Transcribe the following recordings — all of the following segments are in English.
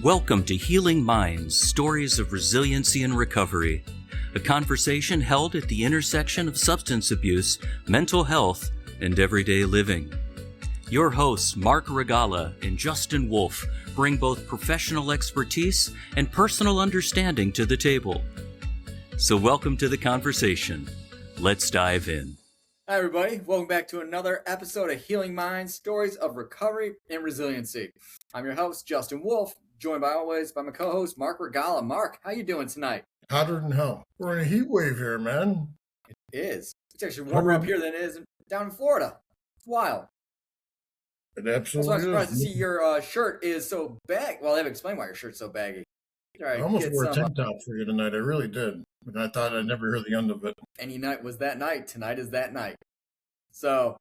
Welcome to Healing Minds, Stories of Resiliency and Recovery, a conversation held at the intersection of substance abuse, mental health, and everyday living. Your hosts, Mark Regala and Justin Wolf, bring both professional expertise and personal understanding to the table. So welcome to the conversation. Let's dive in. Hi, everybody. Welcome back to another episode of Healing Minds, Stories of Recovery and Resiliency. I'm your host, Justin Wolf, joined by always by my co-host, Mark Regala. Mark, how you doing tonight? Hotter than hell. We're in a heat wave here, man. It is. It's actually warmer up here than it is down in Florida. It's wild. It absolutely I'm surprised is. to see your shirt is so baggy. Well, they haven't explained why your shirt's so baggy. All right, I almost wore a tank top for you tonight. I really did. But I thought I'd never hear the end of it. Any night was that night. Tonight is that night. So,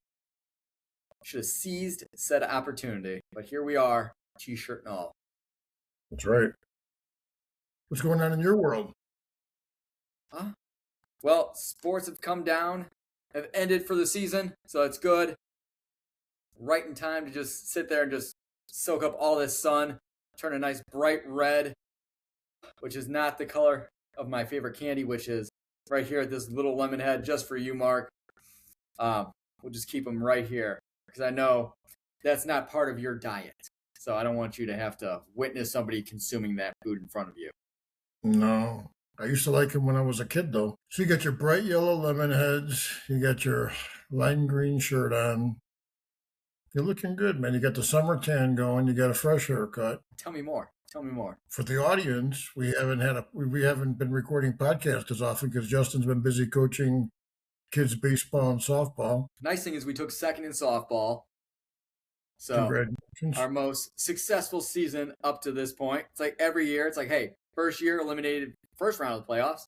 should have seized said opportunity. But here we are, t-shirt and all. That's right. What's going on in your world? Well, sports have come down, have ended for the season, so it's good. Right in time to just sit there and just soak up all this sun, turn a nice bright red, which is not the color of my favorite candy, which is right here at this little lemon head just for you, Mark. We'll just keep them right here because I know that's not part of your diet. So I don't want you to have to witness somebody consuming that food in front of you. No. I used to like them when I was a kid, though. So you got your bright yellow lemon heads. You got your lime green shirt on. You're looking good, man. You got the summer tan going. You got a fresh haircut. Tell me more. For the audience, we haven't been recording podcasts as often because Justin's been busy coaching kids baseball and softball. Nice thing is we took second in softball. So our most successful season up to this point. It's like every year, it's like, hey, first year eliminated first round of the playoffs.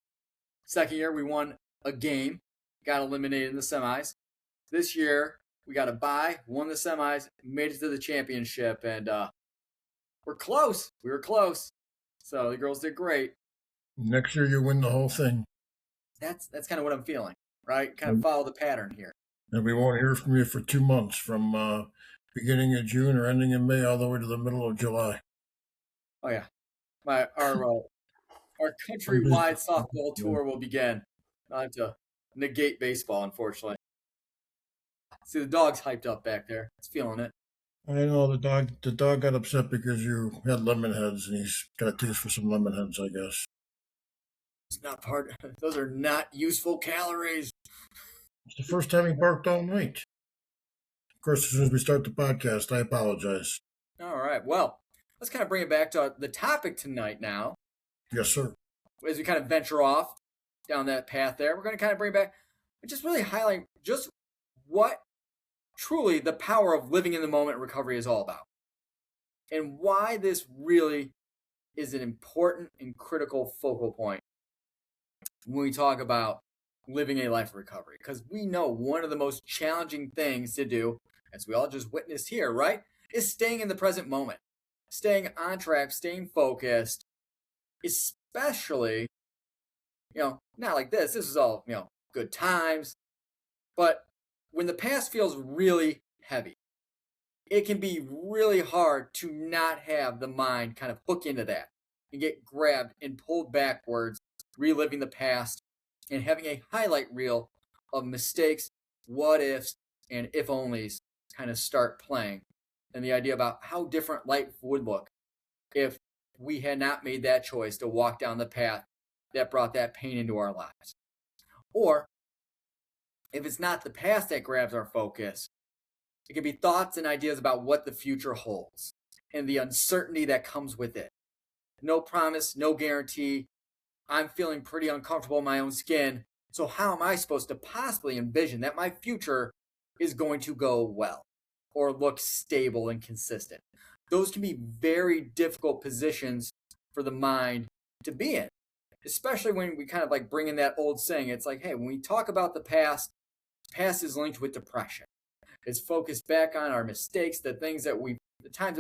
Second year, we won a game, got eliminated in the semis. This year, we got a bye, won the semis, made it to the championship, and we're close. We were close. So the girls did great. Next year, you win the whole thing. That's kind of what I'm feeling, right? Kind of follow the pattern here. And we won't hear from you for 2 months, from beginning of June or ending in May all the way to the middle of July. Oh, yeah. Our countrywide softball tour will begin. I have to negate baseball, unfortunately. See, the dog's hyped up back there. It's feeling it. I know the dog got upset because you had lemon heads, and he's got a taste for some lemon heads, I guess. It's not those are not useful calories. It's the first time he barked all night. Of course, as soon as we start the podcast, I apologize. All right. Well, let's kind of bring it back to the topic tonight now. Yes, sir. As we kind of venture off down that path there, we're going to kind of bring it back and just really highlight just what truly the power of living in the moment recovery is all about. And why this really is an important and critical focal point when we talk about living a life of recovery. Because we know one of the most challenging things to do, as we all just witnessed here, right, is staying in the present moment, staying on track, staying focused, especially, not like this. This is all, good times. But when the past feels really heavy, it can be really hard to not have the mind kind of hook into that and get grabbed and pulled backwards, reliving the past and having a highlight reel of mistakes, what ifs, and if onlys kind of start playing. And the idea about how different life would look if we had not made that choice to walk down the path that brought that pain into our lives. Or if it's not the past that grabs our focus, it can be thoughts and ideas about what the future holds and the uncertainty that comes with it. No promise, no guarantee. I'm feeling pretty uncomfortable in my own skin. So how am I supposed to possibly envision that my future is going to go well or look stable and consistent? Those can be very difficult positions for the mind to be in, especially when we kind of like bring in that old saying. It's like, hey, when we talk about the past is linked with depression. It's focused back on our mistakes, the times that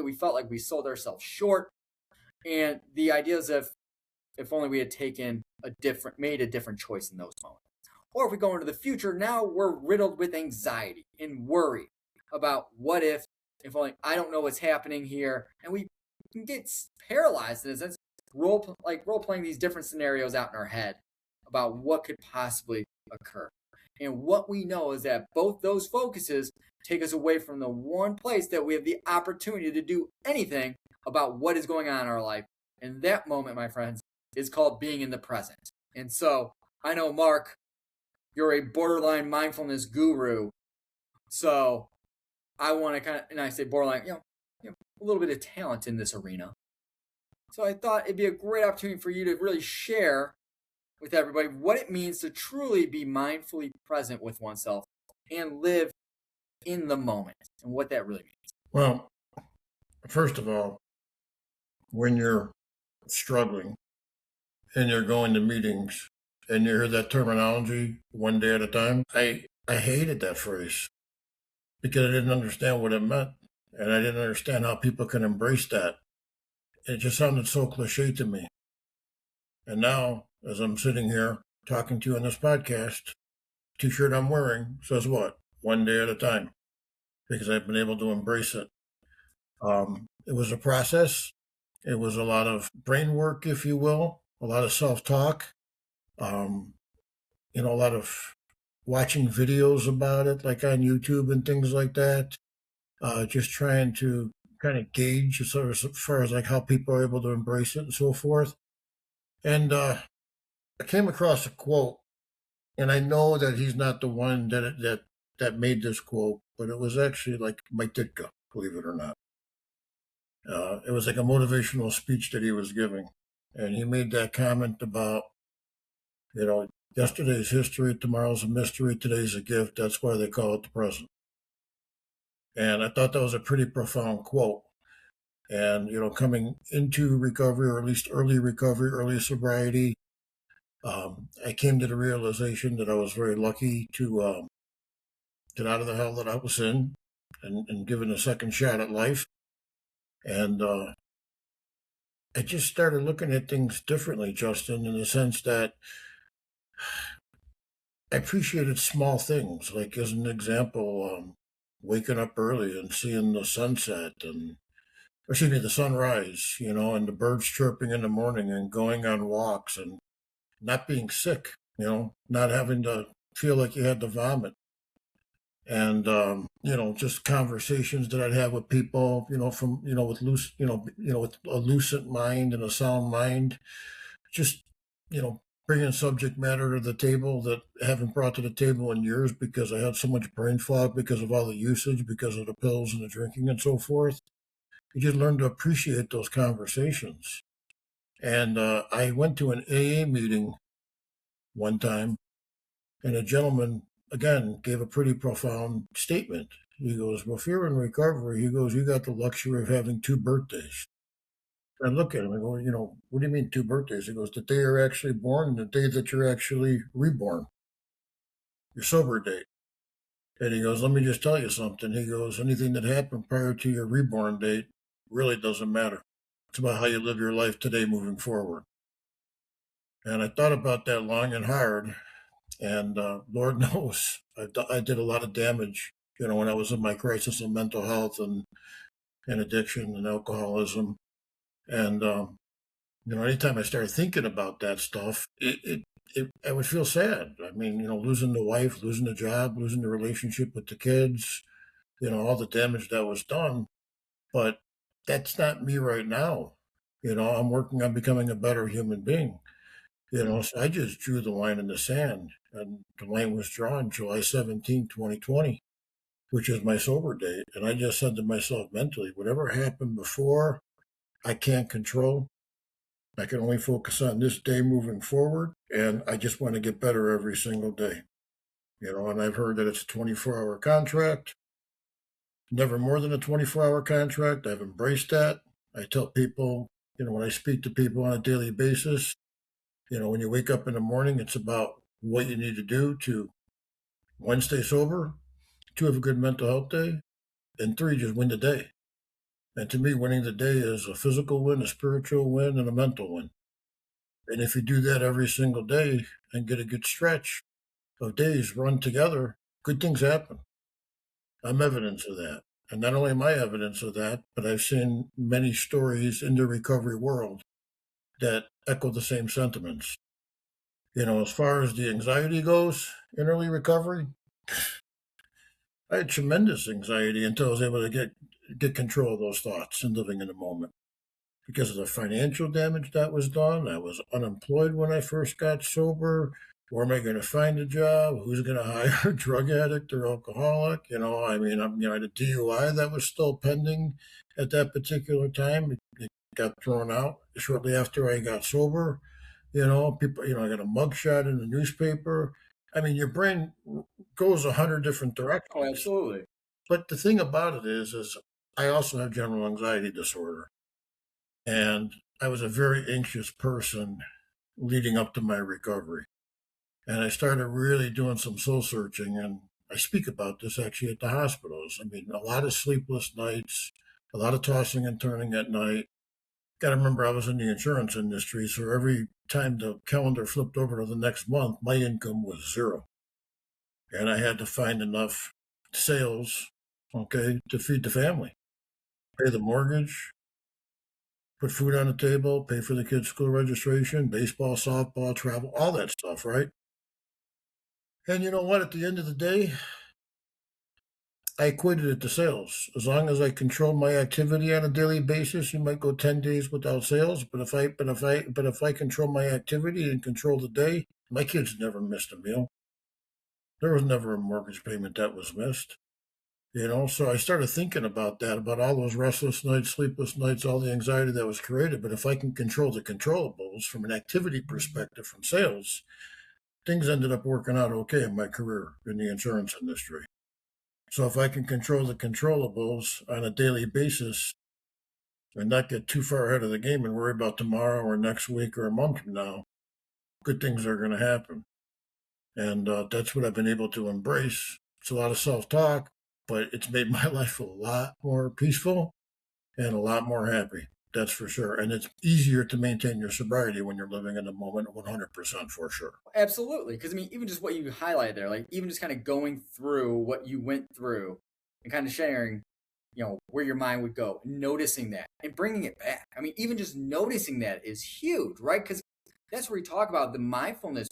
we felt like we sold ourselves short. And the idea is if only we had made a different choice in those moments. Or if we go into the future, now we're riddled with anxiety and worry about what if only I don't know what's happening here. And we can get paralyzed in a sense, role playing these different scenarios out in our head about what could possibly occur. And what we know is that both those focuses take us away from the one place that we have the opportunity to do anything about what is going on in our life. And that moment, my friends, is called being in the present. And so I know, Mark, you're a borderline mindfulness guru. So I want to kind of, and I say borderline, a little bit of talent in this arena. So I thought it'd be a great opportunity for you to really share with everybody what it means to truly be mindfully present with oneself and live in the moment and what that really means. Well, first of all, when you're struggling and you're going to meetings and you hear that terminology, one day at a time, I hated that phrase because I didn't understand what it meant. And I didn't understand how people can embrace that. It just sounded so cliche to me. And now, as I'm sitting here talking to you on this podcast, t-shirt I'm wearing says what? One day at a time, because I've been able to embrace it. It was a process. It was a lot of brain work, if you will, a lot of self-talk, a lot of watching videos about it, like on YouTube and things like that, just trying to kind of gauge as far as like how people are able to embrace it and so forth. And I came across a quote, and I know that he's not the one that made this quote, but it was actually like Mike Ditka, believe it or not. It was like a motivational speech that he was giving, and he made that comment about, yesterday's history, tomorrow's a mystery, today's a gift. That's why they call it the present. And I thought that was a pretty profound quote. And, coming into recovery, or at least early recovery, early sobriety, I came to the realization that I was very lucky to get out of the hell that I was in and given a second shot at life. And I just started looking at things differently, Justin, in the sense that I appreciated small things, like as an example, waking up early and seeing the sunset the sunrise, and the birds chirping in the morning and going on walks and not being sick, not having to feel like you had to vomit. And, just conversations that I'd have with people, with a lucid mind and a sound mind, just, bringing subject matter to the table that I haven't brought to the table in years because I had so much brain fog because of all the usage, because of the pills and the drinking and so forth. You just learn to appreciate those conversations. And I went to an AA meeting one time, and a gentleman, again, gave a pretty profound statement. He goes, well, if you're in recovery, he goes, you got the luxury of having 2 birthdays. And I look at him and go, what do you mean 2 birthdays? He goes, the day you're actually born and the day that you're actually reborn, your sober date. And he goes, let me just tell you something. He goes, anything that happened prior to your reborn date really doesn't matter. It's about how you live your life today moving forward. And I thought about that long and hard. And Lord knows, I did a lot of damage, when I was in my crisis of mental health and addiction and alcoholism. And, anytime I started thinking about that stuff, I would feel sad. I mean, losing the wife, losing the job, losing the relationship with the kids, all the damage that was done. But that's not me right now. I'm working on becoming a better human being. So I just drew the line in the sand, and the line was drawn July 17, 2020, which is my sober date. And I just said to myself mentally, whatever happened before, I can't control. I can only focus on this day moving forward, and I just want to get better every single day. And I've heard that it's a 24-hour contract, never more than a 24-hour contract. I've embraced that. I tell people, when I speak to people on a daily basis, when you wake up in the morning, it's about what you need to do to, 1, stay sober, 2, have a good mental health day, and 3, just win the day. And to me, winning the day is a physical win, a spiritual win, and a mental win. And if you do that every single day and get a good stretch of days run together, good things happen. I'm evidence of that. And not only am I evidence of that, but I've seen many stories in the recovery world that echo the same sentiments. As far as the anxiety goes in early recovery, I had tremendous anxiety until I was able to get control of those thoughts and living in the moment. Because of the financial damage that was done, I was unemployed when I first got sober. Where am I going to find a job? Who's going to hire a drug addict or alcoholic? I had a DUI that was still pending at that particular time. It got thrown out shortly after I got sober. People, I got a mugshot in the newspaper. Your brain goes 100 different directions. Oh, absolutely. But the thing about it is I also have general anxiety disorder. And I was a very anxious person leading up to my recovery. And I started really doing some soul searching. And I speak about this actually at the hospitals. A lot of sleepless nights, a lot of tossing and turning at night. Got to remember, I was in the insurance industry. So every time the calendar flipped over to the next month, my income was zero. And I had to find enough sales, to feed the family, pay the mortgage, put food on the table, pay for the kids' school registration, baseball, softball, travel, all that stuff, right? And you know what? At the end of the day, I equated it to sales. As long as I control my activity on a daily basis, you might go 10 days without sales. But if I control my activity and control the day, my kids never missed a meal. There was never a mortgage payment that was missed. So I started thinking about that, about all those restless nights, sleepless nights, all the anxiety that was created. But if I can control the controllables from an activity perspective from sales, things ended up working out okay in my career in the insurance industry. So if I can control the controllables on a daily basis and not get too far ahead of the game and worry about tomorrow or next week or a month from now, good things are going to happen. And that's what I've been able to embrace. It's a lot of self-talk, but it's made my life a lot more peaceful and a lot more happy. That's for sure. And it's easier to maintain your sobriety when you're living in the moment 100% for sure. Absolutely. Because, even just what you highlighted there, like even just kind of going through what you went through and kind of sharing, where your mind would go, noticing that and bringing it back. Even just noticing that is huge, right? Because that's where we talk about the mindfulness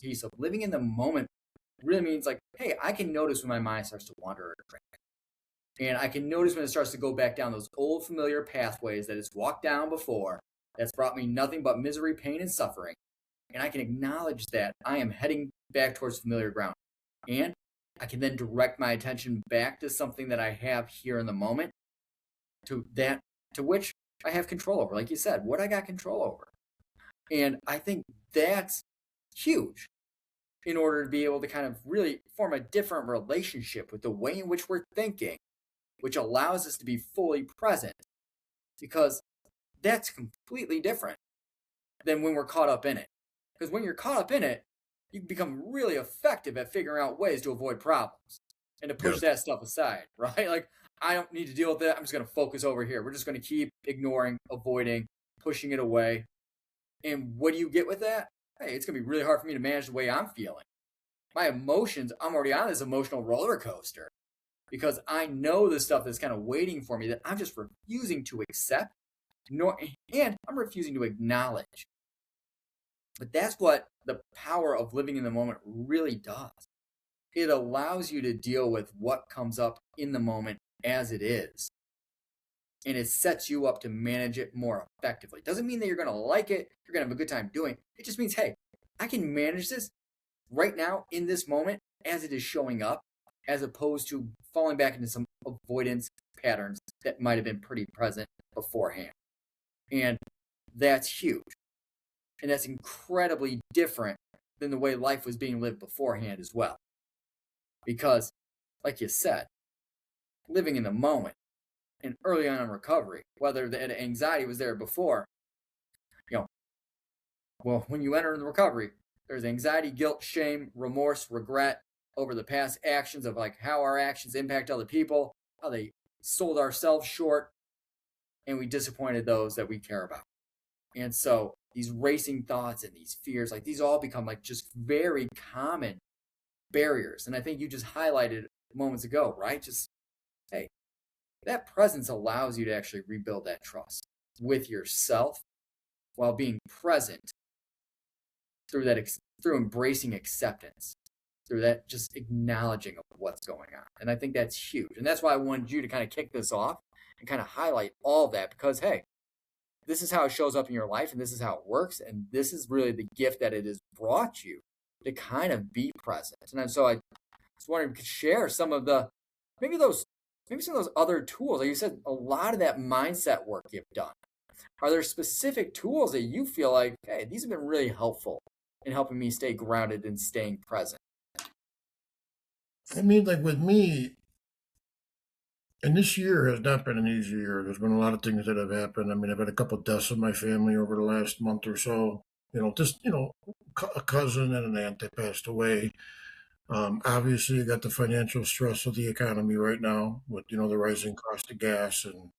piece of living in the moment. Really means like, hey, I can notice when my mind starts to wander or drift. And I can notice when it starts to go back down those old familiar pathways that it's walked down before, that's brought me nothing but misery, pain, and suffering. And I can acknowledge that I am heading back towards familiar ground. And I can then direct my attention back to something that I have here in the moment, to which I have control over. Like you said, what I got control over. And I think that's huge in order to be able to kind of really form a different relationship with the way in which we're thinking, which allows us to be fully present, because that's completely different than when we're caught up in it. Because when you're caught up in it, you become really effective at figuring out ways to avoid problems and to push that stuff aside, right? Like, I don't need to deal with that. I'm just going to focus over here. We're just going to keep ignoring, avoiding, pushing it away. And what do you get with that? Hey, it's going to be really hard for me to manage the way I'm feeling. My emotions, I'm already on this emotional roller coaster because I know the stuff that's kind of waiting for me that I'm just refusing to accept, and I'm refusing to acknowledge. But that's what the power of living in the moment really does. It allows you to deal with what comes up in the moment as it is. And it sets you up to manage it more effectively. Doesn't mean that you're going to like it, you're going to have a good time doing it. It just means, hey, I can manage this right now in this moment as it is showing up, as opposed to falling back into some avoidance patterns that might have been pretty present beforehand. And that's huge. And that's incredibly different than the way life was being lived beforehand as well. Because, like you said, living in the moment and early on in recovery, whether the anxiety was there before, well, when you enter in the recovery, there's anxiety, guilt, shame, remorse, regret over the past actions of like how our actions impact other people, how they sold ourselves short, and we disappointed those that we care about. And so these racing thoughts and these fears, like these all become like just very common barriers. And I think you just highlighted moments ago, right? Just, hey, that presence allows you to actually rebuild that trust with yourself while being present through through embracing acceptance, through that just acknowledging of what's going on. And I think that's huge. And that's why I wanted you to kind of kick this off and kind of highlight all of that, because hey, this is how it shows up in your life and this is how it works. And this is really the gift that it has brought you to kind of be present. And so I just wondering if you could share some of the, maybe some of those other tools. Like you said, a lot of that mindset work you've done. Are there specific tools that you feel like, hey, these have been really helpful in helping me stay grounded and staying present? I mean, like with me, and this year has not been an easy year. There's been a lot of things that have happened. I mean, I've had a couple of deaths in my family over the last month or so. A cousin and an aunt that passed away. Obviously, you got the financial stress of the economy right now with, the rising cost of gas and,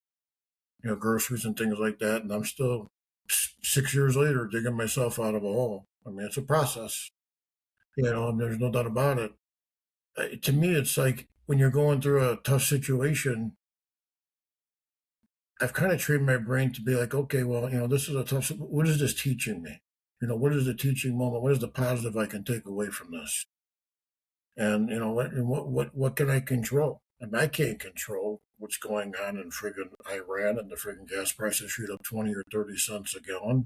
groceries and things like that. And I'm still 6 years later digging myself out of a hole. I mean, it's a process, and there's no doubt about it. To me, it's like when you're going through a tough situation, I've kind of trained my brain to be like, okay, well, this is a tough, what is this teaching me? What is the teaching moment? What is the positive I can take away from this? And, what can I control? I mean, I can't control what's going on in friggin' Iran and the friggin' gas prices shoot up 20 or 30 cents a gallon.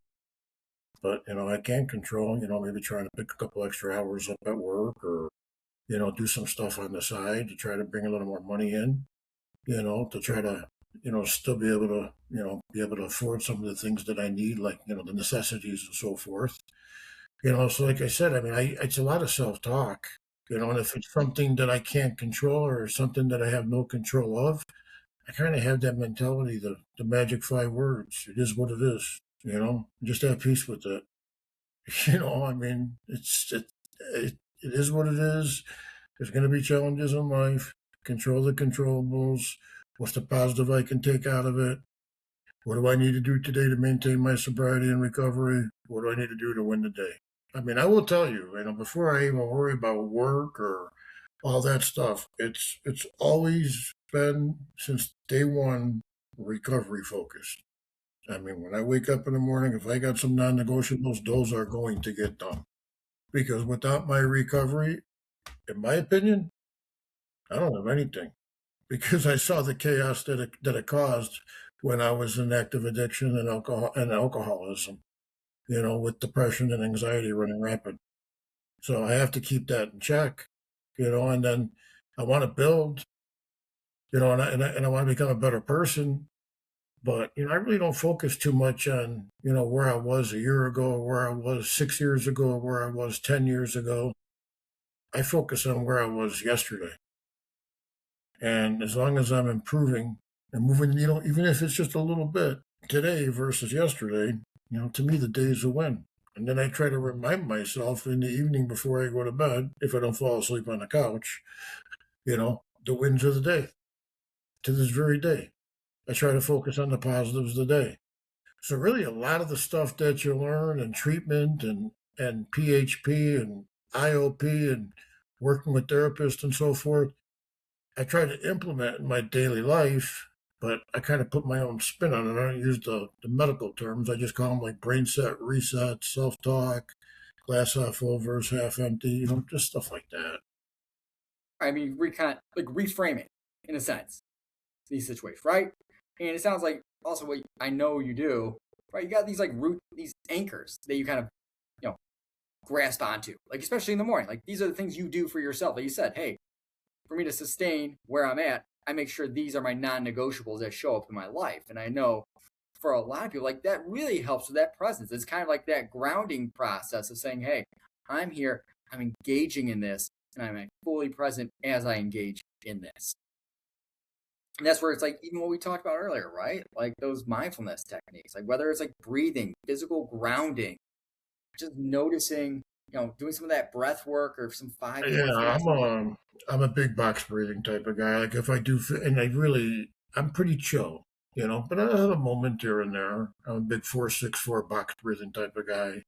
But, I can control, maybe trying to pick a couple extra hours up at work or, do some stuff on the side to try to bring a little more money in, to try to, still be able to, afford some of the things that I need, like, the necessities and so forth. So like I said, I mean, it's a lot of self-talk, and if it's something that I can't control or something that I have no control of, I kind of have that mentality, the magic 5 words. It is what it is, just have peace with it. I mean, it is what it is. There's going to be challenges in life. Control the controllables. What's the positive I can take out of it? What do I need to do today to maintain my sobriety and recovery? What do I need to do to win the day? I mean, I will tell you, before I even worry about work or all that stuff, it's always been, since day one, recovery focused. I mean, when I wake up in the morning, if I got some non-negotiables, those are going to get done. Because without my recovery, in my opinion, I don't have anything. Because I saw the chaos that it caused when I was in active addiction and alcoholism, with depression and anxiety running rampant. So I have to keep that in check, and then I want to build, and I want to become a better person. But, I really don't focus too much on, where I was a year ago, or where I was 6 years ago, or where I was 10 years ago. I focus on where I was yesterday. And as long as I'm improving and moving, even if it's just a little bit today versus yesterday, to me, the day is a win. And then I try to remind myself in the evening before I go to bed, if I don't fall asleep on the couch, the wins of the day. To this very day, I try to focus on the positives of the day. So really a lot of the stuff that you learn in treatment and PHP and IOP and working with therapists and so forth, I try to implement in my daily life, but I kind of put my own spin on it. I don't use the medical terms. I just call them like brain set, reset, self-talk, glass half full versus half empty, just stuff like that. I mean, reframe it in a sense, these situations, right? And it sounds like also what I know you do, right? You got these these anchors that you kind of, grasp onto, like especially in the morning. Like these are the things you do for yourself. Like you said, hey, for me to sustain where I'm at, I make sure these are my non-negotiables that show up in my life. And I know for a lot of people, like that really helps with that presence. It's kind of like that grounding process of saying, hey, I'm here, I'm engaging in this, and I'm fully present as I engage in this. And that's where it's like, even what we talked about earlier, right? Like those mindfulness techniques, like whether it's like breathing, physical grounding, just noticing, doing some of that breath work or some 5 Yeah, I'm a big box breathing type of guy. Like if I do, and I'm pretty chill, but I have a moment here and there. I'm a big 4-6-4 box breathing type of guy,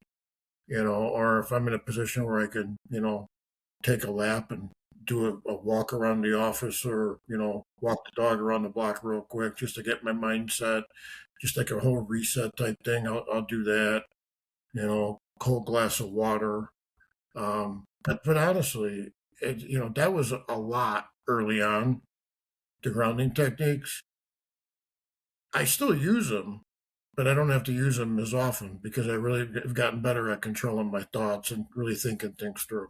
or if I'm in a position where I can, take a lap and do a walk around the office or, walk the dog around the block real quick just to get my mindset, just like a whole reset type thing. I'll do that, cold glass of water. But honestly, that was a lot early on, the grounding techniques. I still use them, but I don't have to use them as often because I really have gotten better at controlling my thoughts and really thinking things through.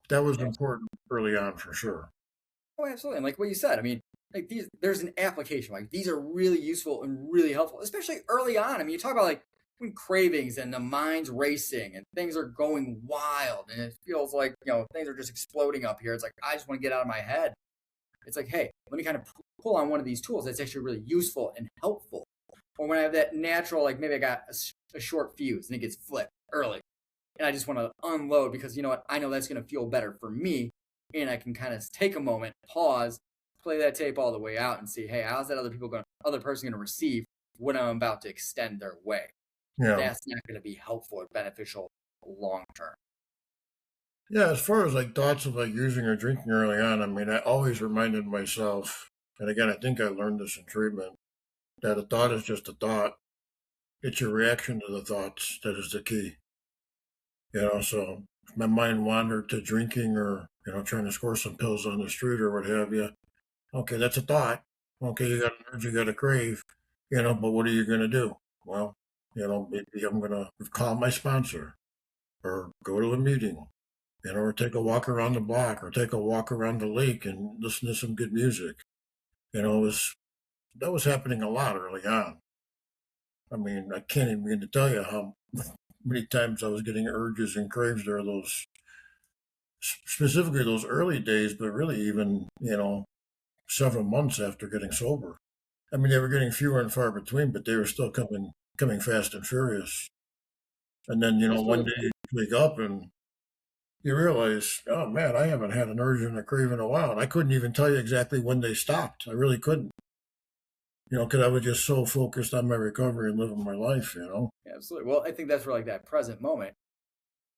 That was important early on for sure. Oh, absolutely. And like what you said, I mean, like there's an application. Like these are really useful and really helpful, especially early on. I mean, you talk about like when cravings and the mind's racing and things are going wild and it feels like, things are just exploding up here. It's like, I just want to get out of my head. It's like, hey, let me kind of pull on one of these tools that's actually really useful and helpful. Or when I have that natural, like maybe I got a short fuse and it gets flipped early and I just want to unload because you know what? I know that's going to feel better for me. And I can kind of take a moment, pause, play that tape all the way out and see, hey, how's that other person going to receive what I'm about to extend their way? Yeah. That's not going to be helpful or beneficial long term. Yeah, as far as like thoughts of like using or drinking early on, I mean, I always reminded myself, and again, I think I learned this in treatment, that a thought is just a thought. It's your reaction to the thoughts that is the key. So if my mind wandered to drinking or, trying to score some pills on the street or what have you, okay, that's a thought. Okay, you got an urge, you got a crave, but what are you going to do? Well, maybe I'm going to call my sponsor or go to a meeting, or take a walk around the block or take a walk around the lake and listen to some good music. That was happening a lot early on. I mean, I can't even begin to tell you how many times I was getting urges and craves there, specifically those early days, but really even, several months after getting sober. I mean, they were getting fewer and far between, but they were still coming fast and furious. And then, one day you wake up and you realize, oh man, I haven't had an urge and a crave in a while. And I couldn't even tell you exactly when they stopped. I really couldn't. Because I was just so focused on my recovery and living my life, Absolutely. Well, I think that's where like that present moment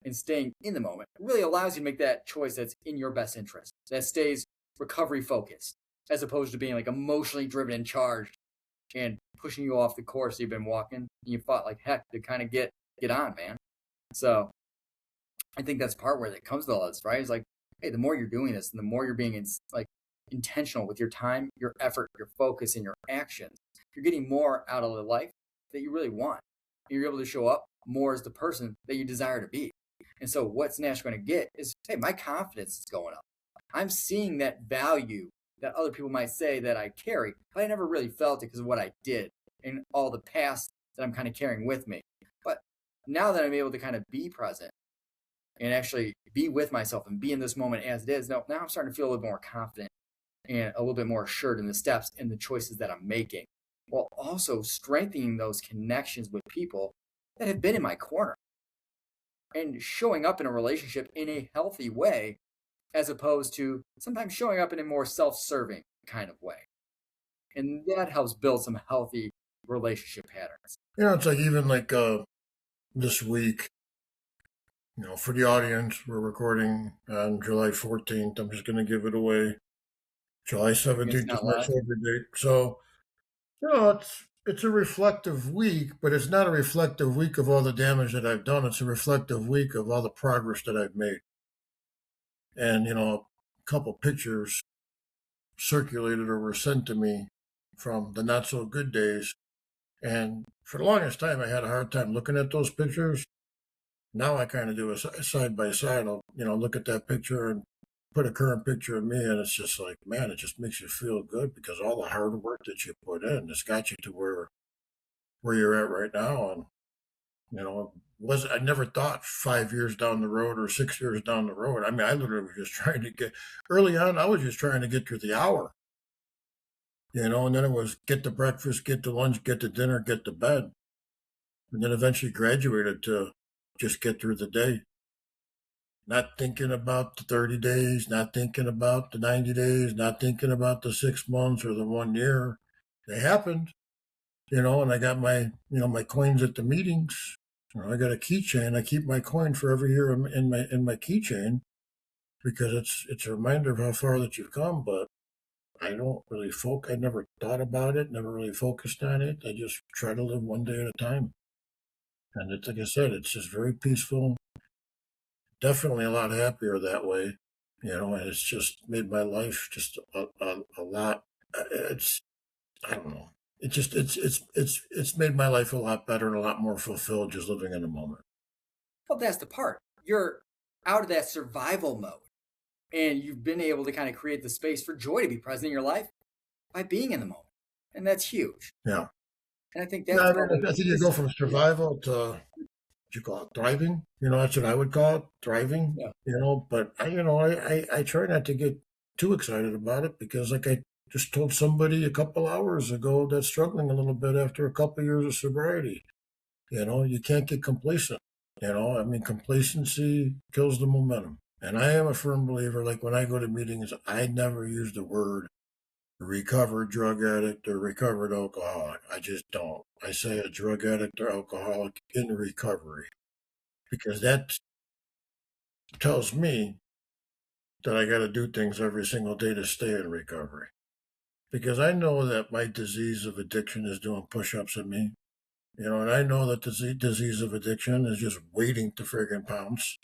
and staying in the moment really allows you to make that choice that's in your best interest, that stays recovery focused, as opposed to being like emotionally driven and charged and pushing you off the course you've been walking. And you fought like heck to kind of get on, man. So I think that's part where it comes to all this, right? It's like, hey, the more you're doing this and the more you're being intentional with your time, your effort, your focus, and your actions, you're getting more out of the life that you really want. You're able to show up more as the person that you desire to be. And so what's Nash going to get is, hey, my confidence is going up. I'm seeing that value that other people might say that I carry, but I never really felt it because of what I did and all the past that I'm kind of carrying with me. But now that I'm able to kind of be present and actually be with myself and be in this moment as it is, now I'm starting to feel a little more confident and a little bit more assured in the steps and the choices that I'm making, while also strengthening those connections with people that have been in my corner and showing up in a relationship in a healthy way, as opposed to sometimes showing up in a more self-serving kind of way. And that helps build some healthy relationship patterns. It's like even like this week, for the audience, we're recording on July 14th. I'm just going to give it away. July 17th is my sober date. So, it's a reflective week, but it's not a reflective week of all the damage that I've done. It's a reflective week of all the progress that I've made. And, a couple pictures circulated or were sent to me from the not so good days. And for the longest time, I had a hard time looking at those pictures. Now I kind of do a side by side. I'll, look at that picture and put a current picture of me, and it's just like, man, it just makes you feel good because all the hard work that you put in has got you to where you're at right now. And I never thought 5 years down the road or 6 years down the road. I mean, I literally was just trying to get early on. I was just trying to get through the hour, and then it was get to breakfast, get to lunch, get to dinner, get to bed, and then eventually graduated to just get through the day. Not thinking about the 30 days, not thinking about the 90 days, not thinking about the 6 months or the 1 year. They happened, and I got my, my coins at the meetings. I got a keychain. I keep my coin for every year in my keychain. because it's a reminder of how far that you've come. But I don't really I never thought about it, never really focused on it. I just try to live one day at a time. And it's like I said, it's just very peaceful. Definitely a lot happier that way, and it's just made my life just a lot. It's I don't know. It just it's made my life a lot better and a lot more fulfilled just living in the moment. Well, that's the part. You're out of that survival mode, and you've been able to kind of create the space for joy to be present in your life by being in the moment, and that's huge. Yeah. And I think that's I think you go from survival to what you call it, thriving. That's what I would call it, thriving. Yeah. But I try not to get too excited about it because, like I just told somebody a couple hours ago, that's struggling a little bit after a couple years of sobriety. You can't get complacent. Complacency kills the momentum. And I am a firm believer, like when I go to meetings, I never use the word recovered drug addict or recovered alcoholic. I just don't. I say a drug addict or alcoholic in recovery because that tells me that I got to do things every single day to stay in recovery. Because I know that my disease of addiction is doing push-ups at me, and I know that the disease of addiction is just waiting to friggin' pounce.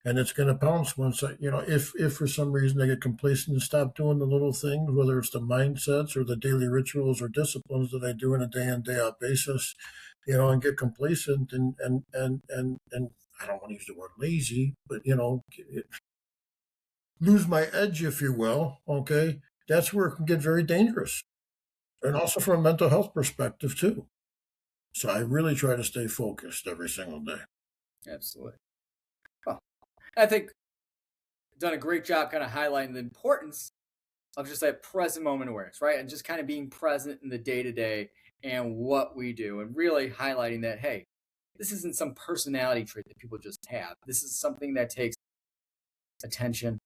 And it's going to pounce once if for some reason I get complacent and stop doing the little things, whether it's the mindsets or the daily rituals or disciplines that I do on a day in, day out basis, and get complacent and I don't want to use the word lazy, but, lose my edge, if you will. Okay. That's where it can get very dangerous. And also from a mental health perspective too. So I really try to stay focused every single day. Absolutely. Well, I think I've done a great job kind of highlighting the importance of just that present moment awareness, right? And just kind of being present in the day-to-day and what we do and really highlighting that, hey, this isn't some personality trait that people just have. This is something that takes attention,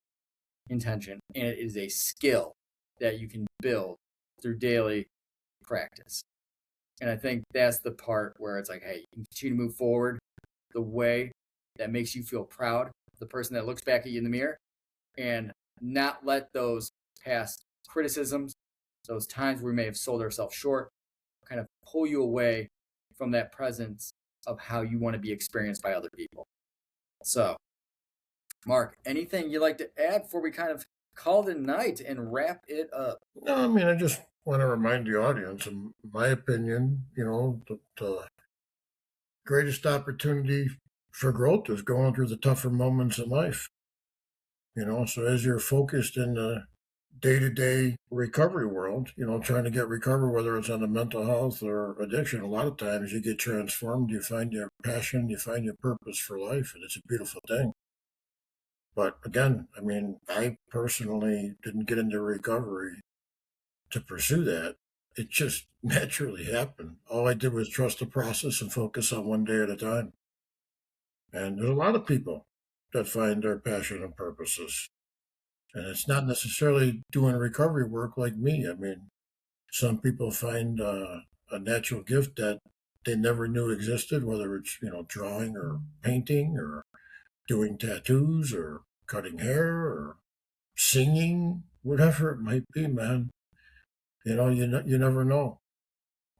intention, and it is a skill that you can build through daily practice. And I think that's the part where it's like, hey, you can continue to move forward the way that makes you feel proud, the person that looks back at you in the mirror, and not let those past criticisms, those times where we may have sold ourselves short, kind of pull you away from that presence of how you want to be experienced by other people. So, Mark, anything you'd like to add before we kind of call it a night and wrap it up? No, I just want to remind the audience, in my opinion, the greatest opportunity for growth is going through the tougher moments in life. So as you're focused in the day-to-day recovery world, trying to get recovered, whether it's on the mental health or addiction, a lot of times you get transformed, you find your passion, you find your purpose for life, and it's a beautiful thing. But again, I personally didn't get into recovery to pursue that. It just naturally happened. All I did was trust the process and focus on one day at a time. And there's a lot of people that find their passion and purposes. And it's not necessarily doing recovery work like me. Some people find a natural gift that they never knew existed, whether it's, drawing or painting or doing tattoos or cutting hair or singing, whatever it might be, man. You never know.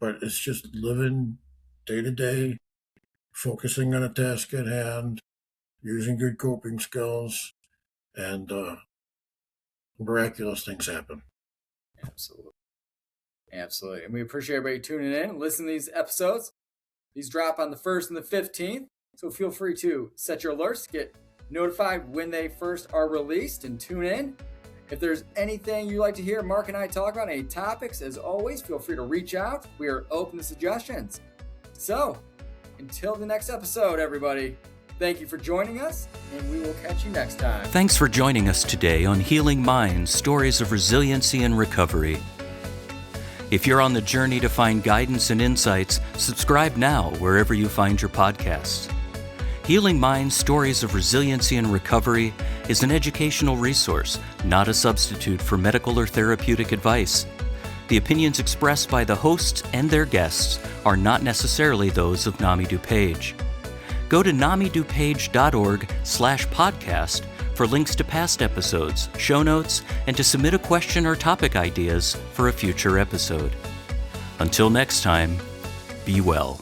But it's just living day to day, focusing on a task at hand, using good coping skills, and miraculous things happen. Absolutely. And we appreciate everybody tuning in and listening to these episodes. These drop on the 1st and the 15th. So feel free to set your alerts to get notified when they first are released and tune in. If there's anything you'd like to hear Mark and I talk about, any topics, as always, feel free to reach out. We are open to suggestions. So, until the next episode, everybody, thank you for joining us, and we will catch you next time. Thanks for joining us today on Healing Minds, Stories of Resiliency and Recovery. If you're on the journey to find guidance and insights, subscribe now wherever you find your podcasts. Healing Minds, Stories of Resiliency and Recovery is an educational resource, not a substitute for medical or therapeutic advice. The opinions expressed by the hosts and their guests are not necessarily those of NAMI DuPage. Go to namidupage.org/podcast for links to past episodes, show notes, and to submit a question or topic ideas for a future episode. Until next time, be well.